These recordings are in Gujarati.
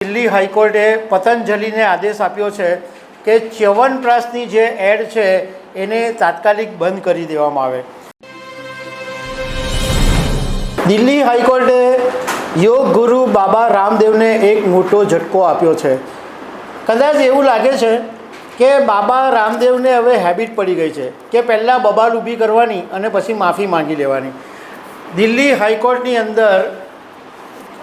દિલ્હી હાઈકોર્ટે પતંજલિને આદેશ આપ્યો છે કે ચ્યવનપ્રાશની જે એડ છે એને તાત્કાલિક બંધ કરી દેવામાં આવે। દિલ્હી હાઈકોર્ટે યોગ ગુરુ બાબા રામદેવને એક મોટો ઝટકો આપ્યો છે। કદાચ એવું લાગે છે કે બાબા રામદેવને હવે હેબિટ પડી ગઈ છે કે પહેલાં બબાલ ઊભી કરવાની અને પછી માફી માંગી લેવાની। દિલ્હી હાઈકોર્ટની અંદર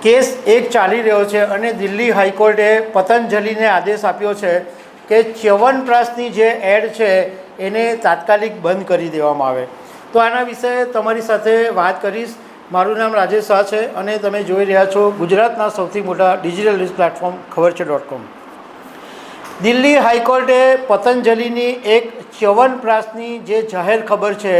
કેસ એક ચાલી રહ્યો છે અને દિલ્હી હાઈકોર્ટે પતંજલિને આદેશ આપ્યો છે કે ચ્યવનપ્રાશની જે એડ છે એને તાત્કાલિક બંધ કરી દેવામાં આવે। તો આના વિશે તમારી સાથે વાત કરીશ। મારું નામ રાજેશ શાહ છે અને તમે જોઈ રહ્યા છો ગુજરાતના સૌથી મોટા ડિજિટલ ન્યૂઝ પ્લેટફોર્મ ખબરછે.com। દિલ્હી હાઈકોર્ટે પતંજલિની એક ચ્યવનપ્રાશની જે જાહેર ખબર છે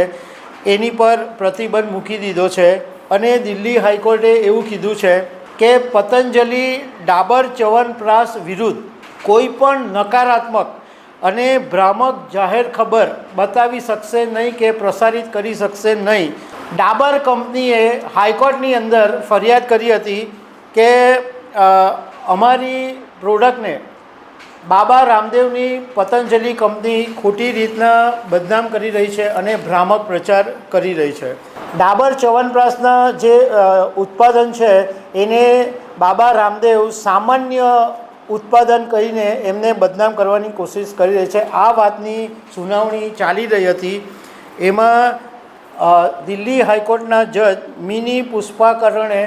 એની પર પ્રતિબંધ મૂકી દીધો છે અને દિલ્હી હાઈકોર્ટે એવું કીધું છે કે પતંજલિ ડાબર ચ્યવનપ્રાશ વિરુદ્ધ કોઈ પણ નકારાત્મક અને ભ્રામક જાહેર ખબર બતાવી શકશે નહીં કે પ્રસારિત કરી શકશે નહીં। ડાબર કંપનીએ હાઈકોર્ટની અંદર ફરિયાદ કરી હતી કે અમારી પ્રોડક્ટને બાબા રામદેવની પતંજલિ કંપની ખોટી રીતના બદનામ કરી રહી છે અને ભ્રામક પ્રચાર કરી રહી છે। ડાબર ચ્યવનપ્રાશના જે ઉત્પાદન છે એને બાબા રામદેવ સામાન્ય ઉત્પાદન કહીને એમને બદનામ કરવાની કોશિશ કરી રહી છે। આ વાતની સુનાવણી ચાલી રહી હતી। એમાં દિલ્હી હાઈકોર્ટના જજ મિની પુષ્પાકરણે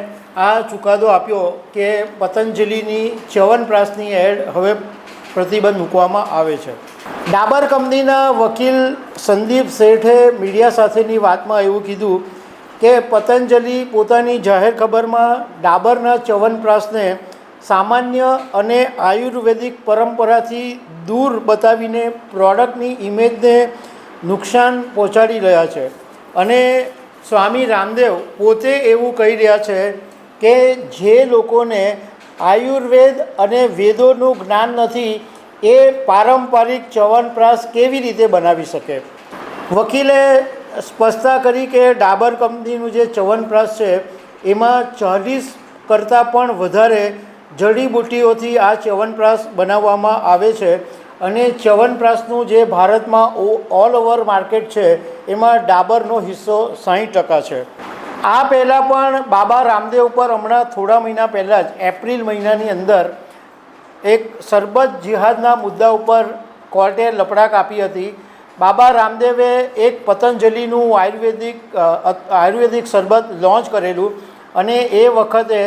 આ ચુકાદો આપ્યો કે પતંજલિની ચ્યવનપ્રાશની એડ હવે પ્રતિબંધ મૂકવામાં આવે છે। ડાબર કંપનીના વકીલ સંદીપ શેઠે મીડિયા સાથેની વાતમાં એવું કીધું કે પતંજલિ પોતાની જાહેર ખબરમાં ડાબરના ચ્યવનપ્રાશને સામાન્ય અને આયુર્વેદિક પરંપરાથી દૂર બતાવીને પ્રોડક્ટની ઇમેજને નુકસાન પહોંચાડી રહ્યા છે અને સ્વામી રામદેવ પોતે એવું કહી રહ્યા છે કે જે લોકોને આયુર્વેદ અને વેદોનું જ્ઞાન નથી એ પારંપરિક ચ્યવનપ્રાશ કેવી રીતે બનાવી શકે। વકીલે સ્પષ્ટતા કરી કે ડાબર કંપનીનું જે ચ્યવનપ્રાશ છે એમાં 40 કરતાં પણ વધારે જડીબુટ્ટીઓથી આ ચ્યવનપ્રાશ બનાવવામાં આવે છે અને ચ્યવનપ્રાશનું જે ભારતમાં ઓલ ઓવર માર્કેટ છે એમાં ડાબરનો હિસ્સો 60% છે। આ પહેલાં પણ બાબા રામદેવ પર હમણાં થોડા મહિના પહેલાં જ એપ્રિલ મહિનાની અંદર એક સરબત જિહાદના મુદ્દા ઉપર કોર્ટે લપડાક આપી હતી। બાબા રામદેવે એક પતંજલિનું આયુર્વેદિક સરબત લોન્ચ કરેલું અને એ વખતે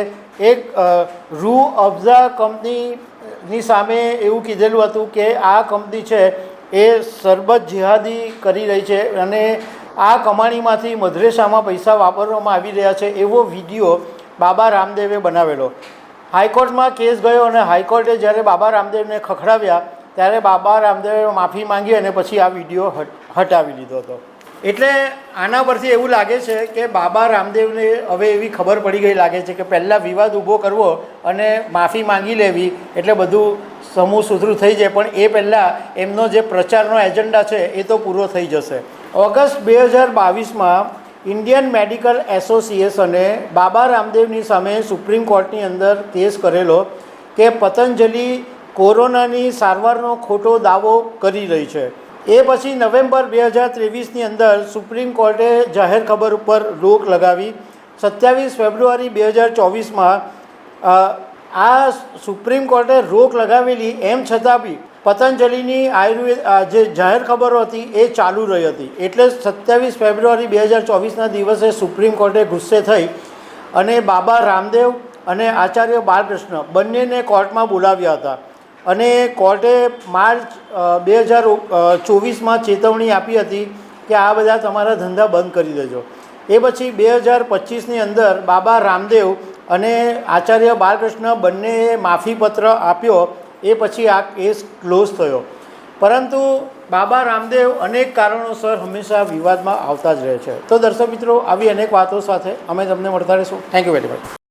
એક રૂ અફઝા કંપનીની સામે એવું કીધેલું હતું કે આ કંપની છે એ સરબત જિહાદી કરી રહી છે અને આ કમાણીમાંથી મદ્રેસામાં પૈસા વાપરવામાં આવી રહ્યા છે એવો વિડીયો બાબા રામદેવે બનાવેલો। હાઈકોર્ટમાં કેસ ગયો અને હાઈકોર્ટે જ્યારે બાબા રામદેવને ખખડાવ્યા ત્યારે બાબા રામદેવે માફી માંગી અને પછી આ વિડીયો હટાવી લીધો હતો। એટલે આના પરથી એવું લાગે છે કે બાબા રામદેવને હવે એવી ખબર પડી ગઈ લાગે છે કે પહેલાં વિવાદ ઊભો કરવો અને માફી માંગી લેવી એટલે બધું સમૂહ સુધરું થઈ જાય, પણ એ પહેલાં એમનો જે પ્રચારનો એજન્ડા છે એ તો પૂરો થઈ જશે। ઓગસ્ટ 2022માં ઇન્ડિયન મેડિકલ એસોસિએશને બાબા રામદેવની સામે સુપ્રીમ કોર્ટની અંદર કેસ કરેલો કે પતંજલિ કોરોનાની સારવારનો ખોટો દાવો કરી રહી છે। એ પછી નવેમ્બર 2023ની અંદર સુપ્રીમ કોર્ટે જાહેર ખબર ઉપર રોક લગાવી। 27 ફેબ્રુઆરી 2024માં આ સુપ્રીમ કોર્ટે રોક લગાવેલી એમ છતાં બી પતંજલિની જે જાહેર ખબરો હતી એ ચાલુ રહી હતી। એટલે 27 ફેબ્રુઆરી 2024ના દિવસે સુપ્રીમ કોર્ટે ગુસ્સે થઈ અને બાબા રામદેવ અને આચાર્ય બાલકૃષ્ણ બંનેને કોર્ટમાં બોલાવ્યા હતા અને કોર્ટે માર્ચ 2024માં ચેતવણી આપી હતી કે આ બધા તમારા ધંધા બંધ કરી દેજો। એ પછી 2025ની અંદર બાબા રામદેવ અને આચાર્ય બાલકૃષ્ણ બંનેએ માફીપત્ર આપ્યો। એ પછી આ કેસ ક્લોઝ થયો, પરંતુ બાબા રામદેવ અનેક કારણોસર હંમેશા વિવાદમાં આવતા જ રહે છે। તો દર્શક મિત્રો, આવી અનેક વાતો સાથે અમે તમને મળતા રહીશું। Thank you very much.